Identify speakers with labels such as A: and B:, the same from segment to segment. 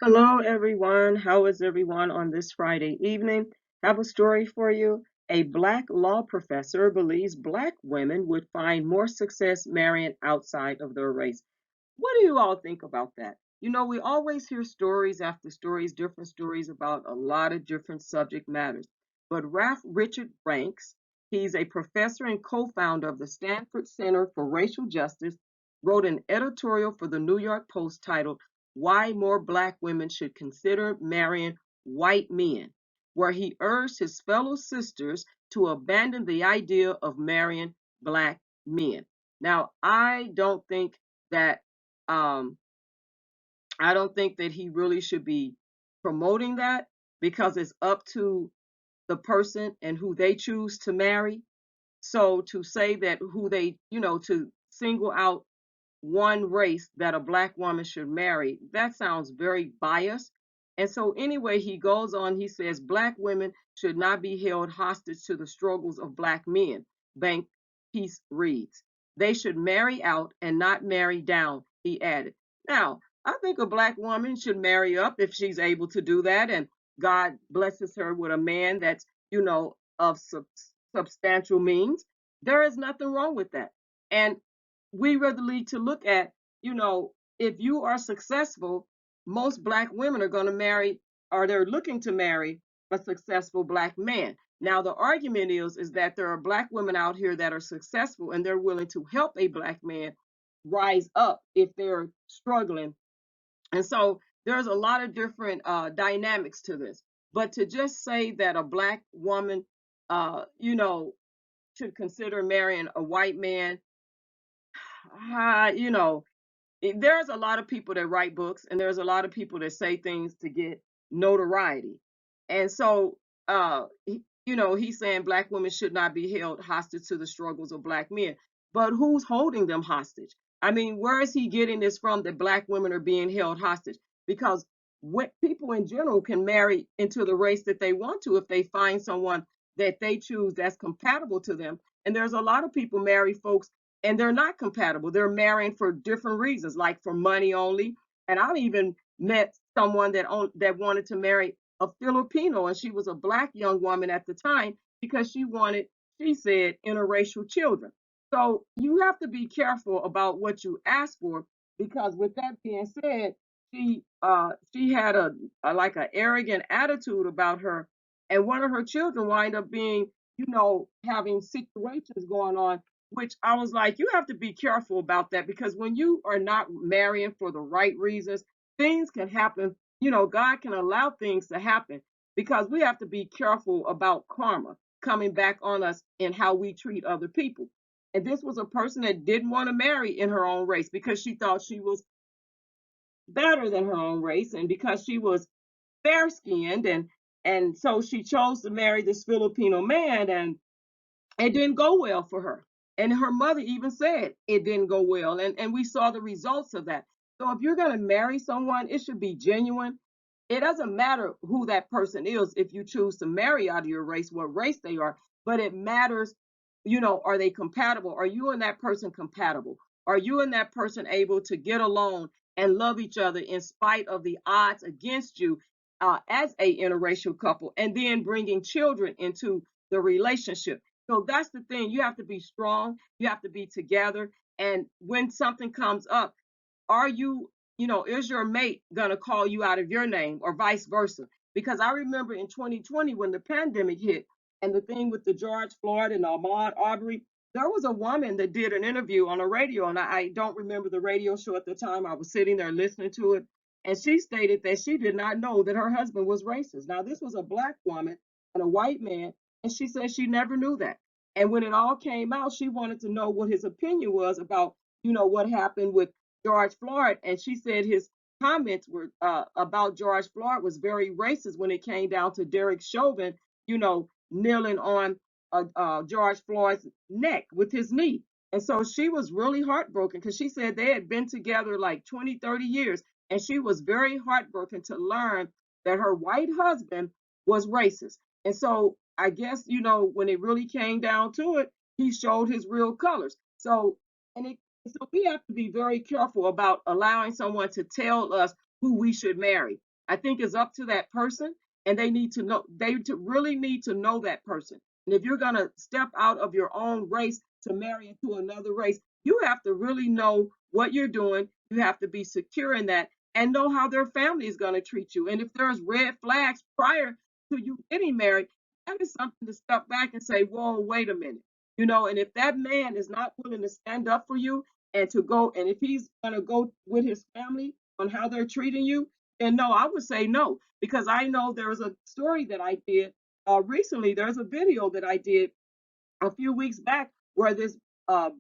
A: Hello, everyone. How is everyone on this Friday evening? Have a story for you. A black law professor believes black women would find more success marrying outside of their race. What do you all think about that? We always hear stories after stories, different stories about a lot of different subject matters. But Ralph Richard Ranks, he's a professor and co-founder of the Stanford Center for Racial Justice, wrote an editorial for the New York Post titled Why More Black Women Should Consider Marrying White Men, where he urged his fellow sisters to abandon the idea of marrying black men. Now, that um, I don't think that he really should be promoting that because it's up to the person and who they choose to marry. So to say that to single out one race that a black woman should marry, that sounds very biased. And so anyway, he goes on, he says black women should not be held hostage to the struggles of black men. Bank Peace reads. They should marry out and not marry down, he added. Now, I think a black woman should marry up if she's able to do that and God blesses her with a man that's, of substantial means. There is nothing wrong with that. And we really need to look at, if you are successful, most black women are going to marry, or they're looking to marry a successful black man. Now, the argument is that there are black women out here that are successful and they're willing to help a black man rise up if they're struggling. And so there's a lot of different dynamics to this. But to just say that a black woman, should consider marrying a white man, you know, there's a lot of people that write books and there's a lot of people that say things to get notoriety. And so, he's saying black women should not be held hostage to the struggles of black men. But who's holding them hostage? I mean, where is he getting this from that black women are being held hostage? Because what people in general can marry into the race that they want to if they find someone that they choose that's compatible to them. And there's a lot of people marry folks and they're not compatible. They're marrying for different reasons, like for money only. And I've even met someone that wanted to marry a Filipino, and she was a black young woman at the time because she said, interracial children. So you have to be careful about what you ask for, because with that being said, she had a like an arrogant attitude about her, and one of her children wind up being, having situations going on, which I was like, you have to be careful about that, because when you are not marrying for the right reasons, things can happen. God can allow things to happen because we have to be careful about karma coming back on us and how we treat other people. And this was a person that didn't want to marry in her own race because she thought she was better than her own race and because she was fair skinned, and so she chose to marry this Filipino man, and it didn't go well for her. And her mother even said it didn't go well. And we saw the results of that. So if you're going to marry someone, it should be genuine. It doesn't matter who that person is if you choose to marry out of your race, what race they are, but it matters, are they compatible? Are you and that person compatible? Are you and that person able to get along and love each other in spite of the odds against you as a interracial couple, and then bringing children into the relationship? So that's the thing. You have to be strong. You have to be together. And when something comes up, are you, is your mate going to call you out of your name or vice versa? Because I remember in 2020 when the pandemic hit and the thing with the George Floyd and Ahmaud Arbery, there was a woman that did an interview on a radio, and I don't remember the radio show at the time. I was sitting there listening to it, and she stated that she did not know that her husband was racist. Now, this was a black woman and a white man, and she said she never knew that. And when it all came out, she wanted to know what his opinion was about, what happened with George Floyd. And she said his comments were about George Floyd was very racist when it came down to Derek Chauvin, kneeling on George Floyd's neck with his knee. And so she was really heartbroken because she said they had been together like 20, 30 years. And she was very heartbroken to learn that her white husband was racist. And so I guess, when it really came down to it, he showed his real colors. So we have to be very careful about allowing someone to tell us who we should marry. I think it's up to that person, and they need to know, really need to know that person. And if you're going to step out of your own race to marry into another race, you have to really know what you're doing. You have to be secure in that and know how their family is going to treat you. And if there's red flags prior to you getting married, that is something to step back and say, whoa, wait a minute. And if that man is not willing to stand up for you and to go, and if he's going to go with his family on how they're treating you, then no, I would say no, because I know there was a story that I did recently. There's a video that I did a few weeks back where this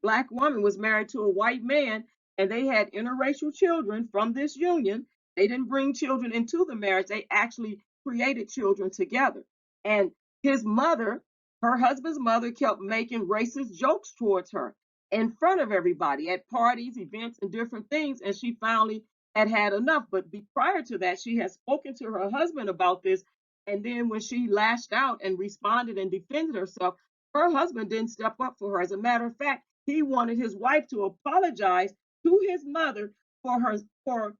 A: black woman was married to a white man, and they had interracial children from this union. They didn't bring children into the marriage, they actually created children together. And his mother, her husband's mother, kept making racist jokes towards her in front of everybody at parties, events, and different things. And she finally had enough. But prior to that, she had spoken to her husband about this. And then when she lashed out and responded and defended herself, her husband didn't step up for her. As a matter of fact, he wanted his wife to apologize to his mother for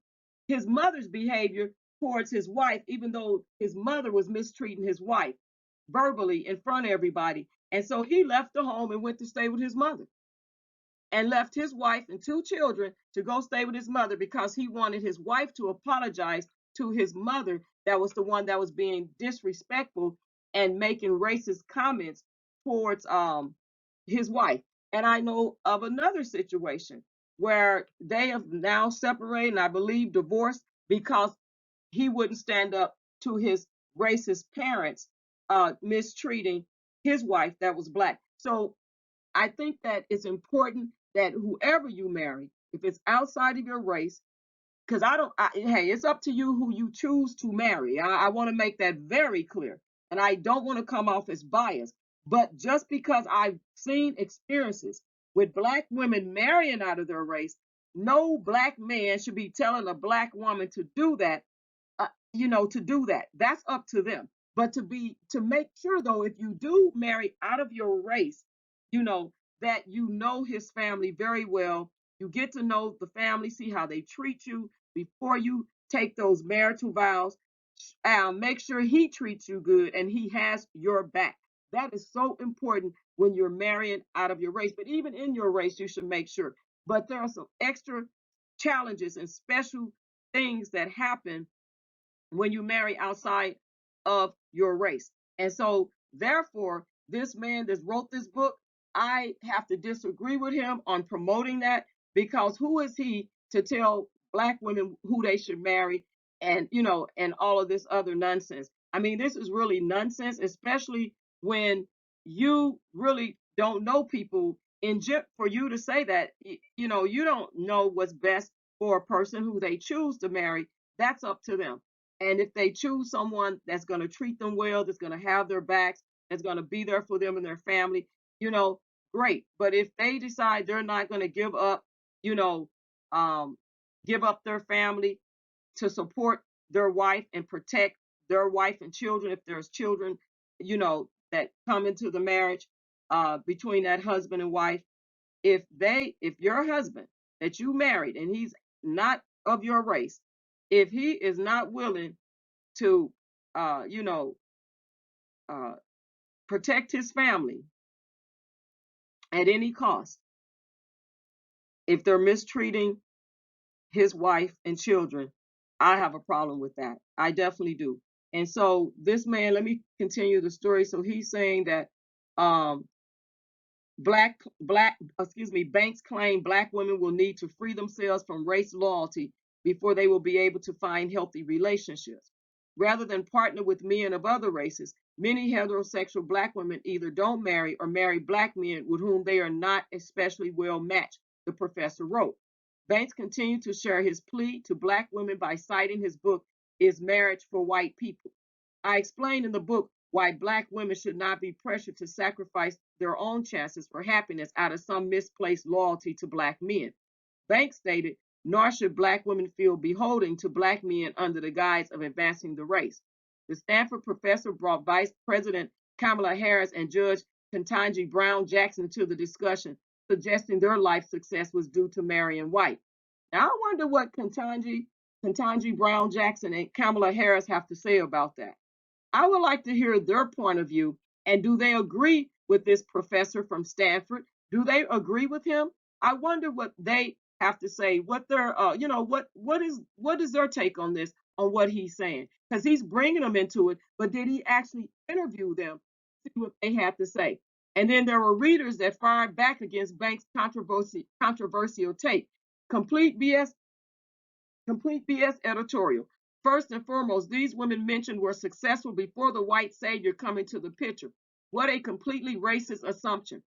A: his mother's behavior towards his wife, even though his mother was mistreating his wife verbally in front of everybody. And so he left the home and went to stay with his mother, and left his wife and two children to go stay with his mother because he wanted his wife to apologize to his mother, that was the one that was being disrespectful and making racist comments towards his wife. And I know of another situation where they have now separated and I believe divorced because he wouldn't stand up to his racist parents mistreating his wife that was black. So I think that it's important that whoever you marry, if it's outside of your race, because hey, it's up to you who you choose to marry. I want to make that very clear. And I don't want to come off as biased. But just because I've seen experiences with black women marrying out of their race, no black man should be telling a black woman to do that, to do that. That's up to them. But to make sure though, if you do marry out of your race, you know, that you know his family very well. You get to know the family, see how they treat you before you take those marital vows. Make sure he treats you good and he has your back. That is so important when you're marrying out of your race. But even in your race, you should make sure. But there are some extra challenges and special things that happen when you marry outside of your race. And so, therefore, this man that wrote this book, I have to disagree with him on promoting that, because who is he to tell black women who they should marry, and and all of this other nonsense. I mean, this is really nonsense, especially when you really don't know people. For you to say that, you don't know what's best for a person who they choose to marry. That's up to them. And if they choose someone that's going to treat them well, that's going to have their backs, that's going to be there for them and their family, you know, great. But if they decide they're not going to you know, um, give up their family to support their wife and protect their wife and children, if there's children, that come into the marriage between that husband and wife, if your husband that you married and he's not of your race, if he is not willing to, uh, you know, uh, protect his family at any cost, if they're mistreating his wife and children, I have a problem with that. I definitely do. And so this man, let me continue the story. So he's saying that um, banks claim black women will need to free themselves from race loyalty before they will be able to find healthy relationships. Rather than partner with men of other races, many heterosexual black women either don't marry or marry black men with whom they are not especially well matched, the professor wrote. Banks continued to share his plea to black women by citing his book, Is Marriage for White People? I explained in the book why black women should not be pressured to sacrifice their own chances for happiness out of some misplaced loyalty to black men. Banks stated, nor should black women feel beholden to black men under the guise of advancing the race. The Stanford professor brought Vice President Kamala Harris and Judge Ketanji Brown Jackson to the discussion, suggesting their life success was due to marrying white. Now, I wonder what Ketanji Ketanji Brown Jackson and Kamala Harris have to say about that. I would like to hear their point of view. And do they agree with this professor from Stanford? Do they agree with him? I wonder what they have to say. What their, what is their take on this? On what he's saying? Because he's bringing them into it, but did he actually interview them? See what they had to say. And then there were readers that fired back against Banks' controversial take. Complete BS Complete BS editorial. First and foremost, these women mentioned were successful before the white savior coming to the picture. What a completely racist assumption.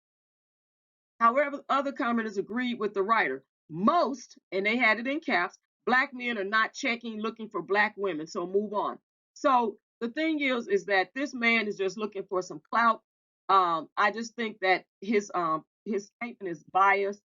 A: However, other commenters agreed with the writer. Most, and they had it in caps, black men are not checking looking for black women. So move on. So the thing is that this man is just looking for some clout. I just think that his statement is biased.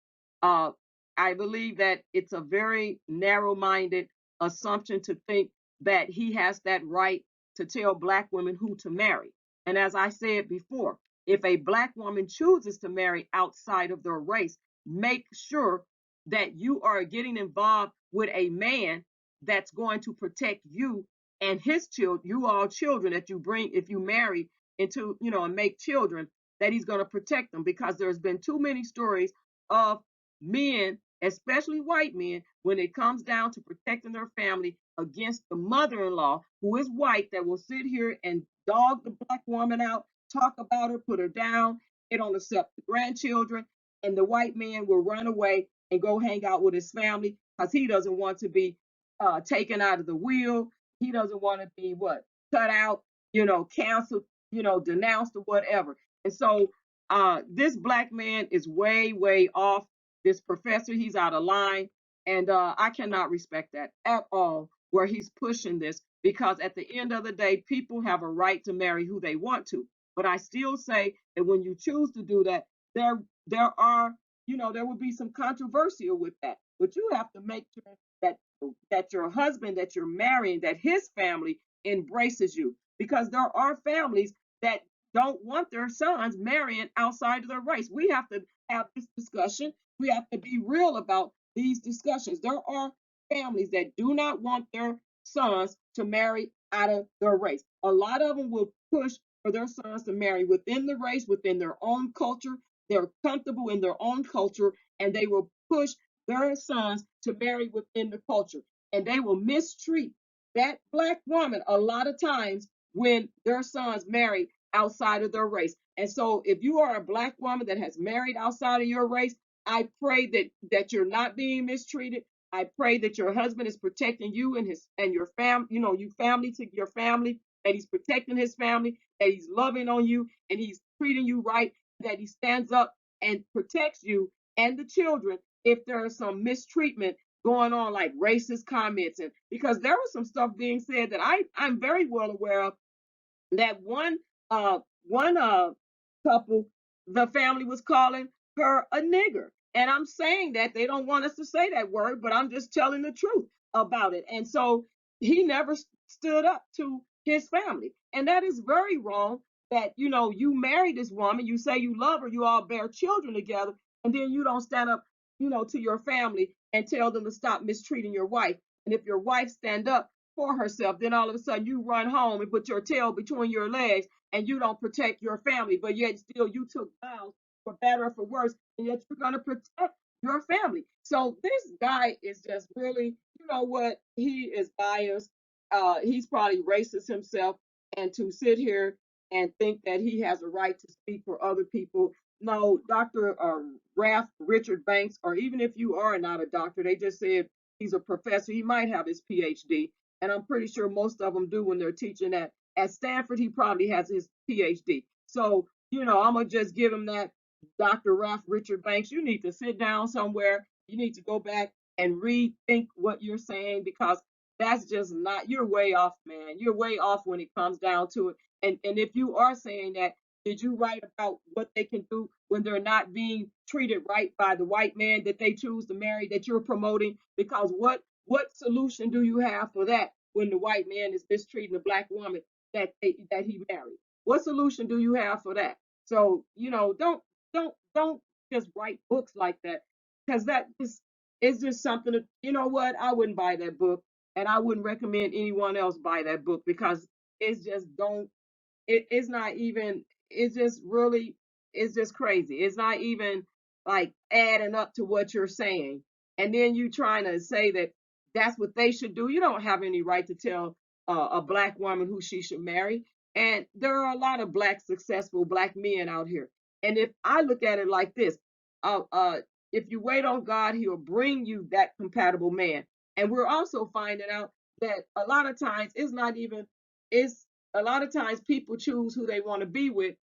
A: Uh, I believe that it's a very narrow-minded assumption to think that he has that right to tell black women who to marry. And as I said before, if a black woman chooses to marry outside of their race, make sure that you are getting involved with a man that's going to protect you and his children, you all children that you bring if you marry into, and make children, that he's going to protect them, because there's been too many stories of men, especially white men, when it comes down to protecting their family against the mother-in-law who is white, that will sit here and dog the black woman out, talk about her, put her down. They don't accept the grandchildren, and the white man will run away and go hang out with his family because he doesn't want to be taken out of the will. He doesn't want to be what, cut out, canceled, denounced or whatever. And so this black man is way, way off. This professor, he's out of line, and I cannot respect that at all. Where he's pushing this, because at the end of the day, people have a right to marry who they want to. But I still say that when you choose to do that, there are, there will be some controversial with that. But you have to make sure that your husband that you're marrying, that his family embraces you, because there are families that don't want their sons marrying outside of their race. We have to have this discussion. We have to be real about these discussions. There are families that do not want their sons to marry out of their race. A lot of them will push for their sons to marry within the race, within their own culture. They're comfortable in their own culture, and they will push their sons to marry within the culture. And they will mistreat that black woman a lot of times when their sons marry outside of their race. And so if you are a black woman that has married outside of your race, I pray that you're not being mistreated. I pray that your husband is protecting you and your family, you family to your family, that he's protecting his family, that he's loving on you, and he's treating you right, that he stands up and protects you and the children if there's some mistreatment going on, like racist comments. And because there was some stuff being said that I'm very well aware of, that one couple, the family was calling her a nigger. And I'm saying that they don't want us to say that word, but I'm just telling the truth about it. And so he never stood up to his family. And that is very wrong, that you marry this woman, you say you love her, you all bear children together, and then you don't stand up, to your family and tell them to stop mistreating your wife. And if your wife stand up for herself, then all of a sudden you run home and put your tail between your legs, and you don't protect your family, but yet still you took vows, for better or for worse, and yet you're going to protect your family. So this guy is just really, what, he is biased. He's probably racist himself, and to sit here and think that he has a right to speak for other people. No, Dr. Ralph Richard Banks, or even if you are not a doctor, they just said he's a professor. He might have his PhD, and I'm pretty sure most of them do when they're teaching at Stanford. He probably has his PhD. So, I'm going to just give him that. Dr. Ralph Richard Banks, you need to sit down somewhere. You need to go back and rethink what you're saying, because that's just not, you're way off, man. You're way off when it comes down to it. And if you are saying that, did you write about what they can do when they're not being treated right by the white man that they choose to marry, that you're promoting? Because what solution do you have for that when the white man is mistreating the black woman that he married? What solution do you have for that? So, don't just write books like that, because that just is just something that, you know what, I wouldn't buy that book. and I wouldn't recommend anyone else buy that book because it's just don't it's not even it's just really it's just crazy. It's not even like adding up to what you're saying. And then you trying to say that that's what they should do. You don't have any right to tell a black woman who she should marry. And there are a lot of black successful black men out here. And if I look at it like this, uh, uh, if you wait on God, He'll bring you that compatible man. And we're also finding out that a lot of times it's not even it's a lot of times people choose who they want to be with,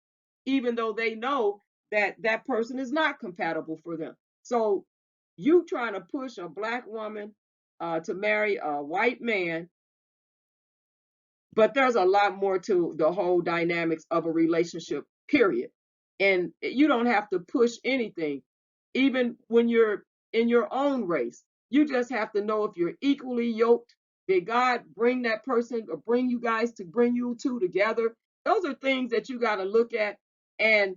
A: even though they know that that person is not compatible for them. So you trying to push a black woman to marry a white man, but there's a lot more to the whole dynamics of a relationship, period. And you don't have to push anything, even when you're in your own race. You just have to know if you're equally yoked. Did God bring that person or bring you guys to bring you two together? Those are things that you got to look at. And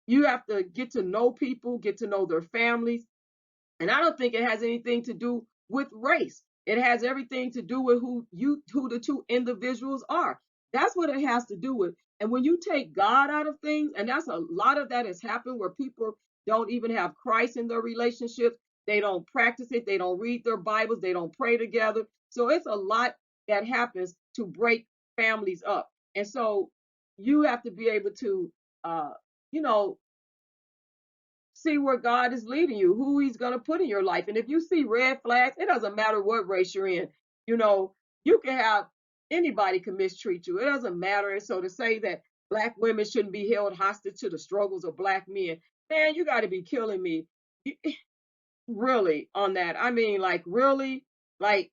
A: you have to get to know people, get to know their families, and I don't think it has anything to do with race. It has everything to do with who the two individuals are. That's what it has to do with. And when you take God out of things, and that's a lot of that has happened where people don't even have Christ in their relationships. They don't practice it. They don't read their Bibles. They don't pray together. So it's a lot that happens to break families up. And so you have to be able to, uh, you know, see where God is leading you, who He's going to put in your life. And if you see red flags, it doesn't matter what race you're in. You know, you can have anybody can mistreat you. It doesn't matter. And so to say that black women shouldn't be held hostage to the struggles of black men, man, you got to be killing me. Really on that. I mean, like, really, like,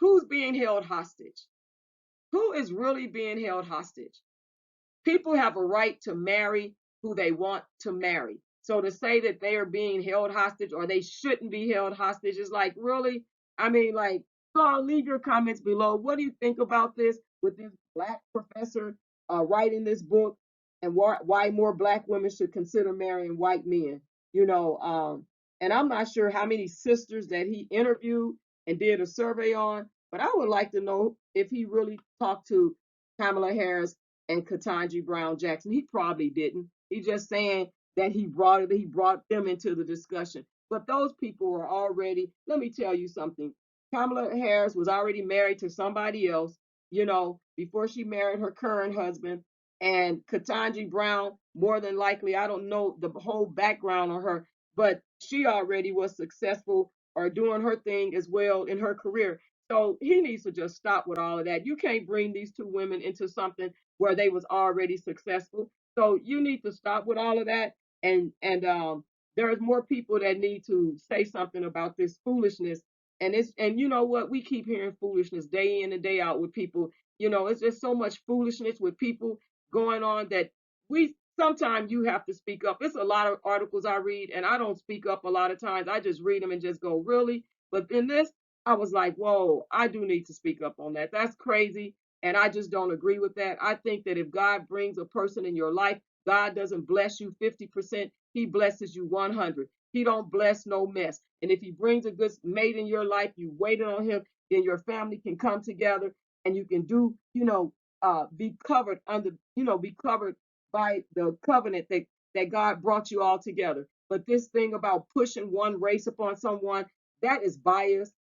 A: who's being held hostage? Who is really being held hostage? People have a right to marry who they want to marry. So to say that they are being held hostage or they shouldn't be held hostage is like, really? I mean, like, so leave your comments below. What do you think about this with this black professor writing this book and why more black women should consider marrying white men? You know, and I'm not sure how many sisters that he interviewed and did a survey on, but I would like to know if he really talked to Kamala Harris and Ketanji Brown Jackson. He probably didn't. He's just saying that he brought them into the discussion. But those people were already, let me tell you something. Kamala Harris was already married to somebody else, you know, before she married her current husband. And Ketanji Brown, more than likely, I don't know the whole background on her, but she already was successful or doing her thing as well in her career. So he needs to just stop with all of that. You can't bring these two women into something where they was already successful. So you need to stop with all of that. And there's more people that need to say something about this foolishness. And you know what? We keep hearing foolishness day in and day out with people. You know, it's just so much foolishness with people going on that we sometimes you have to speak up. It's a lot of articles I read, and I don't speak up a lot of times. I just read them and just go, really? But in this, I was like, whoa, I do need to speak up on that. That's crazy. And I just don't agree with that. I think that if God brings a person in your life, God doesn't bless you 50%, He blesses you 100. He don't bless no mess. And if He brings a good mate in your life, you waited on Him, then your family can come together and you can do, be covered under, be covered by the covenant that God brought you all together. But this thing about pushing one race upon someone, that is bias.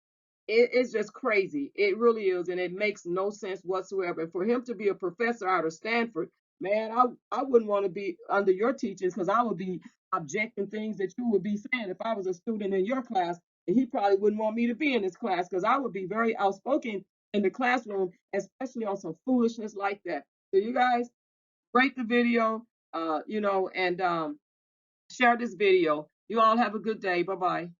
A: It's just crazy. It really is, and it makes no sense whatsoever. And for him to be a professor out of Stanford, man, I wouldn't want to be under your teachings because I would be objecting things that you would be saying if I was a student in your class, and he probably wouldn't want me to be in this class because I would be very outspoken in the classroom, especially on some foolishness like that. So you guys rate the video, and share this video. You all have a good day. Bye bye.